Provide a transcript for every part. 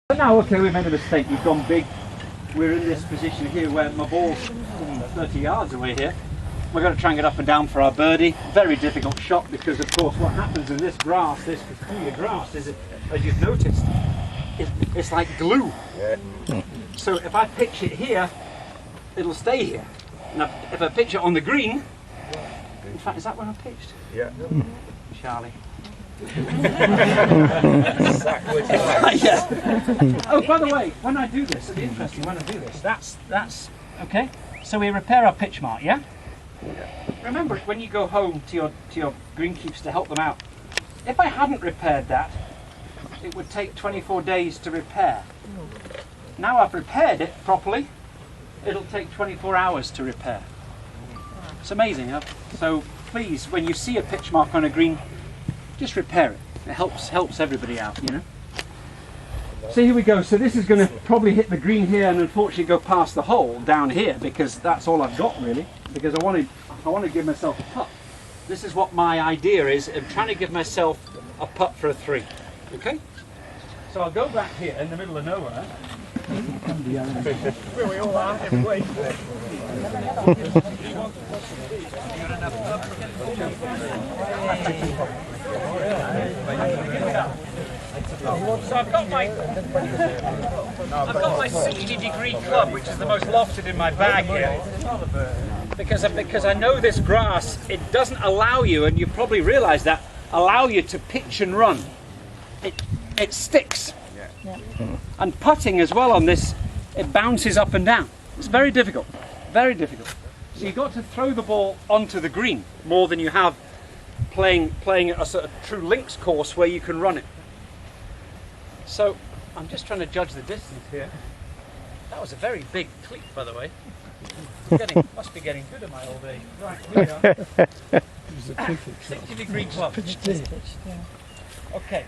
But now, okay, we made a mistake. We've gone big. We're in this position here where my ball's 30 yards away here. We're going to try and get up and down for our birdie. Very difficult shot because, of course, what happens in this grass, this peculiar grass, is, as you've noticed, it's like glue. Yeah. So if I pitch it here, it'll stay here. And if I pitch it on the green, in fact, is that where I pitched? Yeah. Charlie. Yeah. Oh, by the way, when I do this, it'll be interesting when I do this. That's okay. So we repair our pitch mark, yeah? Remember, when you go home to your greenkeepers to help them out, if I hadn't repaired that, it would take 24 days to repair. Now I've repaired it properly, it'll take 24 hours to repair. It's amazing, huh? So please, when you see a pitch mark on a green, just repair it. It helps everybody out, you know. So here we go. So this is going to probably hit the green here and unfortunately go past the hole down here because that's all I've got really. Because I want to give myself a putt. This is what my idea is. I'm trying to give myself a putt for a 3. Okay. So I'll go back here in the middle of nowhere. Where we all are every So I've got my 60-degree club, which is the most lofted in my bag here, because I know this grass, it doesn't allow you, and you probably realise that, allow you to pitch and run. It sticks. Yeah. And putting as well on this, it bounces up and down. It's very difficult, very difficult. So you've got to throw the ball onto the green more than you have playing a sort of true links course where you can run it. So I'm just trying to judge the distance here. That was a very big cleat, by the way. Must be getting good at my old age. Right, here we are. 60-degree club. Okay.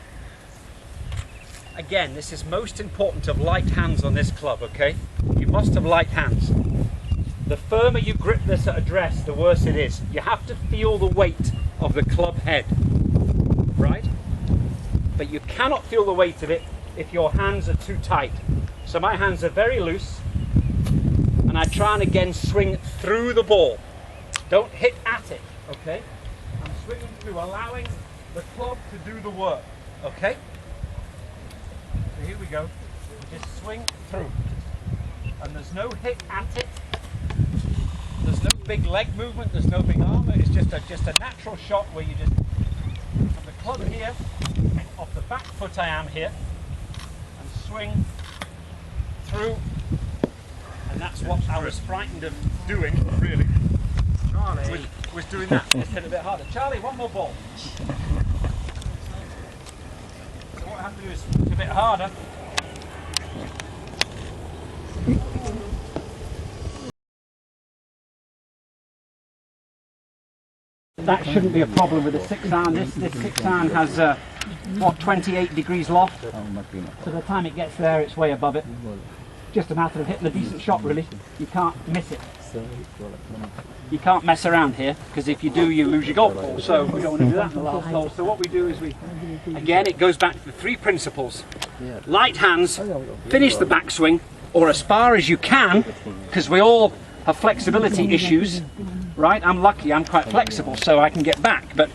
Again, this is most important to have light hands on this club, okay? You must have light hands. The firmer you grip this at address, the worse it is. You have to feel the weight of the club head, right? But you cannot feel the weight of it if your hands are too tight. So my hands are very loose, and I try and again swing through the ball. Don't hit at it, okay? I'm swinging through, allowing the club to do the work, okay? So here we go. Just swing through. And there's no hit at it. There's no big leg movement, there's no big arm. It's just a natural shot where you just have the club here, off the back foot I am here, and swing through. And that's what I was frightened of doing, really. Charlie was doing that. Just hit a bit harder. Charlie, one more ball. So what I have to do is hit a bit harder. That shouldn't be a problem with the 6-iron. This 6-iron has, what, 28 degrees loft. So by the time it gets there, it's way above it. Just a matter of hitting a decent shot, really. You can't miss it. You can't mess around here, because if you do, you lose your golf ball. So we don't want to do that in the last hole. So what we do is again, it goes back to the 3 principles. Light hands, finish the backswing, or as far as you can, because we all have flexibility issues. Right, I'm lucky, I'm quite flexible, so I can get back, but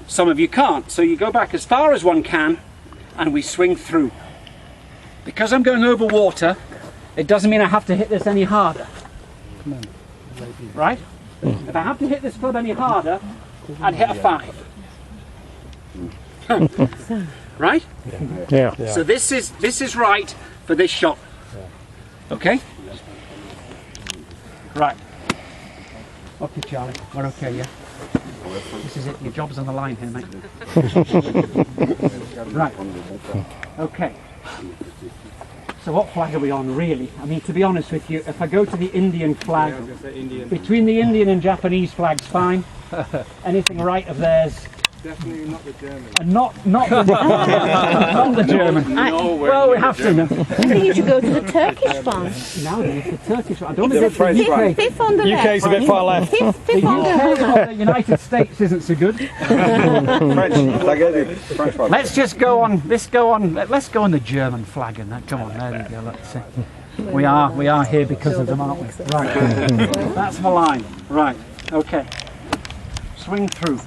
some of you can't. So you go back as far as one can, and we swing through. Because I'm going over water, it doesn't mean I have to hit this any harder. Right? If I have to hit this club any harder, I'd hit a 5. Right? Yeah. So this is right for this shot. Okay? Right. Okay, Charlie, we're okay, yeah? This is it, your job's on the line here, mate. Right, okay. So what flag are we on, really? I mean, to be honest with you, if I go to the Indian flag, between the Indian and Japanese flags, fine. Anything right of theirs Definitely not the German. Not the German. Well, we have to now. You should go to the Turkish one. Now it's the Turkish one. I don't want to go to the UK. Fifth on the left. UK's a bit far left. Fifth on the left. The United States isn't so good. French one. Let's just go on. Let's go on the German flag and that. Come on, there we go. Let's see. We are here because of them, aren't we? Right. That's the line. Right. Okay. Swing through.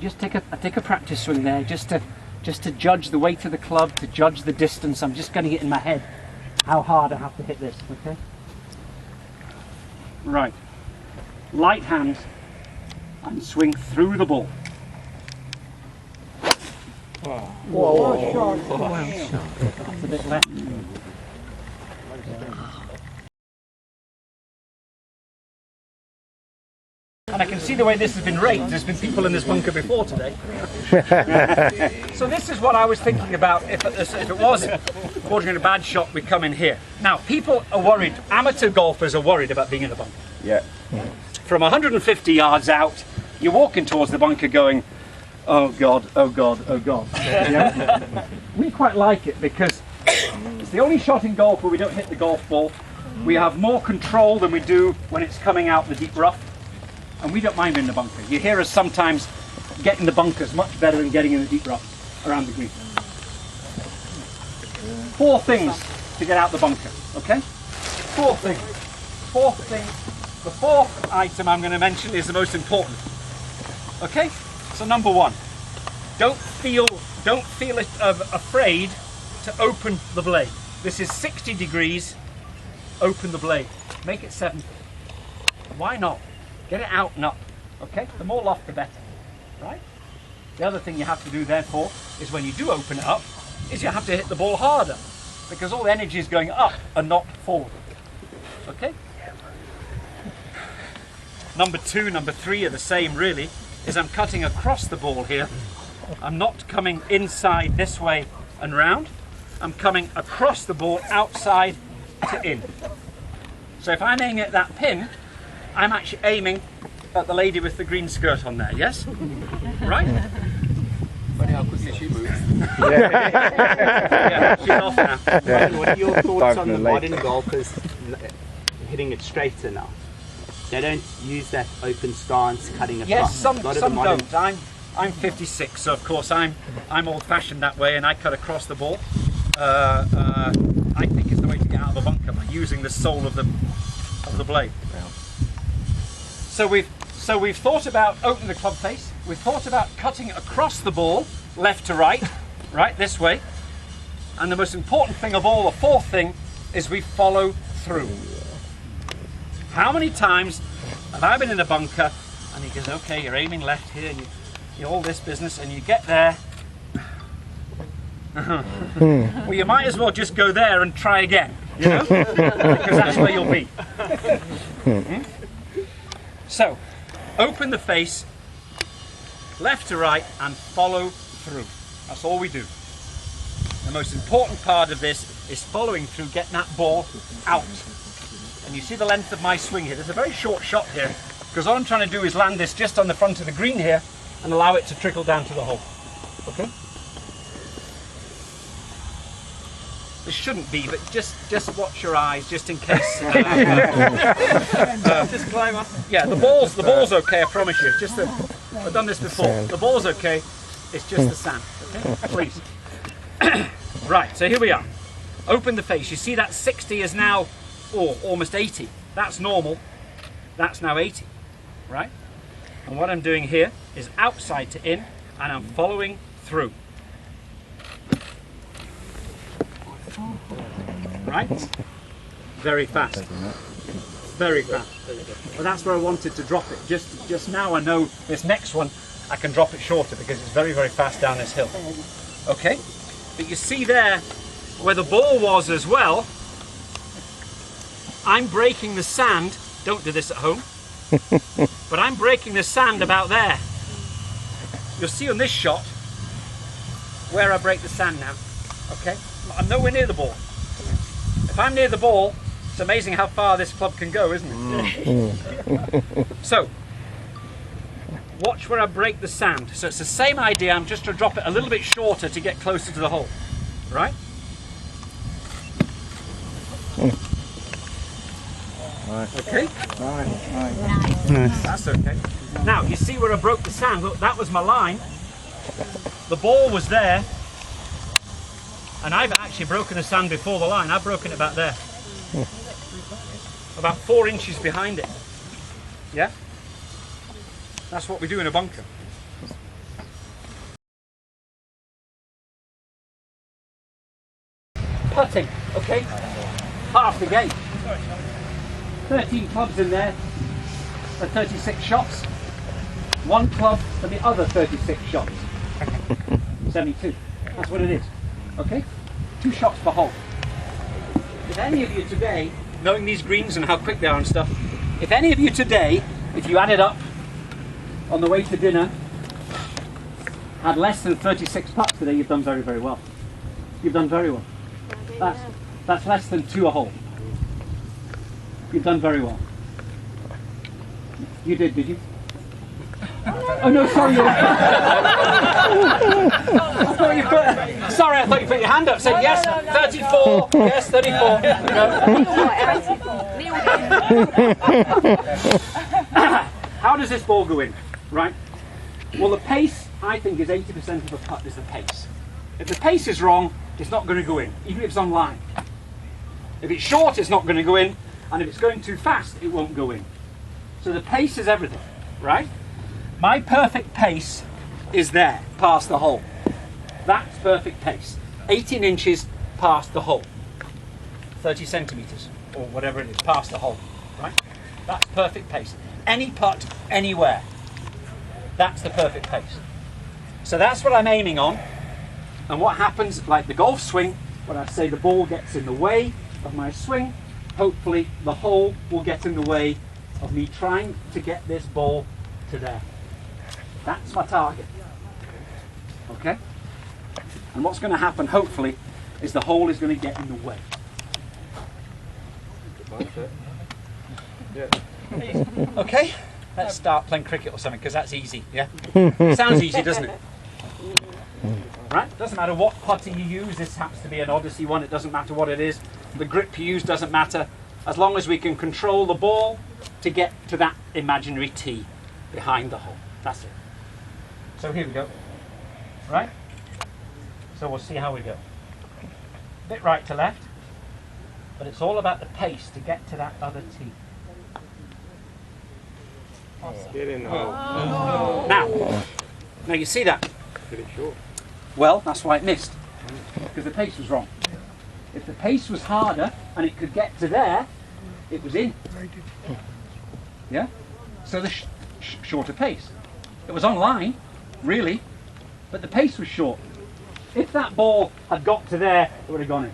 Just take a practice swing there, just to judge the weight of the club, to judge the distance. I'm just getting it in my head how hard I have to hit this. Okay. Right. Light hand and swing through the ball. Whoa. That's a bit left. And I can see the way this has been raked. There's been people in this bunker before today. So this is what I was thinking about if it was ordering a bad shot, we come in here. Now, people are worried, amateur golfers are worried about being in a bunker. Yeah. From 150 yards out, you're walking towards the bunker going, oh God, oh God, oh God. Yeah? We quite like it because it's the only shot in golf where we don't hit the golf ball. We have more control than we do when it's coming out the deep rough. And we don't mind in the bunker. You hear us sometimes getting the bunkers much better than getting in the deep rough around the green. 4 things to get out the bunker, okay? 4 things. 4th thing. The 4th item I'm going to mention is the most important. Okay? So number 1, don't feel afraid to open the blade. This is 60 degrees. Open the blade. Make it 70. Why not? Get it out and up, okay? The more loft, the better, right? The other thing you have to do, therefore, is when you do open it up, is you have to hit the ball harder, because all the energy is going up and not forward, okay? Number 2, number 3 are the same, really, is I'm cutting across the ball here. I'm not coming inside this way and round. I'm coming across the ball, outside to in. So if I'm aiming at that pin, I'm actually aiming at the lady with the green skirt on there, yes? Right? Funny how quickly she moves. Yeah, she's off now. Yeah. What are your thoughts on the modern golfers hitting it straight enough? They don't use that open stance, cutting across. Yes, some don't. I'm 56, so of course I'm old-fashioned that way, and I cut across the ball. I think it's the way to get out of a bunker by using the sole of the blade. So we've thought about opening the club face. We've thought about cutting across the ball, left to right, right this way. And the most important thing of all, the 4th thing, is we follow through. How many times have I been in a bunker and he goes, okay, you're aiming left here, and you all this business, and you get there. Well, you might as well just go there and try again, you know, because that's where you'll be. So, open the face, left to right, and follow through. That's all we do. The most important part of this is following through, getting that ball out. And you see the length of my swing here. There's a very short shot here, because all I'm trying to do is land this just on the front of the green here and allow it to trickle down to the hole. Okay? This shouldn't be, but just watch your eyes, just in case. Disclaimer. Yeah, the ball's okay. I promise you. Just I've done this before. The ball's okay. It's just the sand. Okay, please. Right. So here we are. Open the face. You see that 60 is now, almost 80. That's normal. That's now 80. Right. And what I'm doing here is outside to in, and I'm following through. Right? Very fast. Very fast. But that's where I wanted to drop it. Just now I know this next one I can drop it shorter because it's very, very fast down this hill. Okay? But you see there where the ball was as well, I'm breaking the sand. Don't do this at home. But I'm breaking the sand about there. You'll see on this shot where I break the sand now. Okay? I'm nowhere near the ball. If I'm near the ball, it's amazing how far this club can go, isn't it? So, watch where I break the sand. So it's the same idea, I'm just to drop it a little bit shorter to get closer to the hole. Right? Okay? Nice. That's okay. Now, you see where I broke the sand? Look, that was my line. The ball was there. And I've actually broken the sand before the line. I've broken it about there. About 4 inches behind it. Yeah? That's what we do in a bunker. Putting, okay? Half the game. 13 clubs in there for 36 shots. 1 club for the other 36 shots. 72. That's what it is. Okay? 2 shots per hole. If any of you today, knowing these greens and how quick they are and stuff, if any of you today, if you added up on the way to dinner, had less than 36 putts today, you've done very, very well. You've done very well. That's less than 2 a hole. You've done very well. You did you? Oh no, sorry. Sorry, I thought you put your hand up. Said yes, 34. Yes, 34. No. How does this ball go in? Right. Well, the pace, I think, is 80% of a putt is the pace. If the pace is wrong, it's not going to go in, even if it's on line. If it's short, it's not going to go in, and if it's going too fast, it won't go in. So the pace is everything, right? My perfect pace is there, past the hole. That's perfect pace. 18 inches past the hole. 30 centimetres, or whatever it is, past the hole, right? That's perfect pace. Any putt, anywhere. That's the perfect pace. So that's what I'm aiming on. And what happens, like the golf swing, when I say the ball gets in the way of my swing, hopefully the hole will get in the way of me trying to get this ball to there. That's my target. Okay? And what's going to happen, hopefully, is the hole is going to get in the way. Okay? Let's start playing cricket or something, because that's easy, yeah? Sounds easy, doesn't it? Right? Doesn't matter what putter you use. This happens to be an Odyssey one. It doesn't matter what it is. The grip you use doesn't matter. As long as we can control the ball to get to that imaginary tee behind the hole. That's it. So here we go. Right? So we'll see how we go. Bit right to left. But it's all about the pace to get to that other tee. Get in the hole. Now you see that? Pretty short. Well, that's why it missed. Because the pace was wrong. If the pace was harder and it could get to there, it was in. Yeah? So the shorter pace. It was on line, really, but the pace was short. If that ball had got to there, it would have gone in.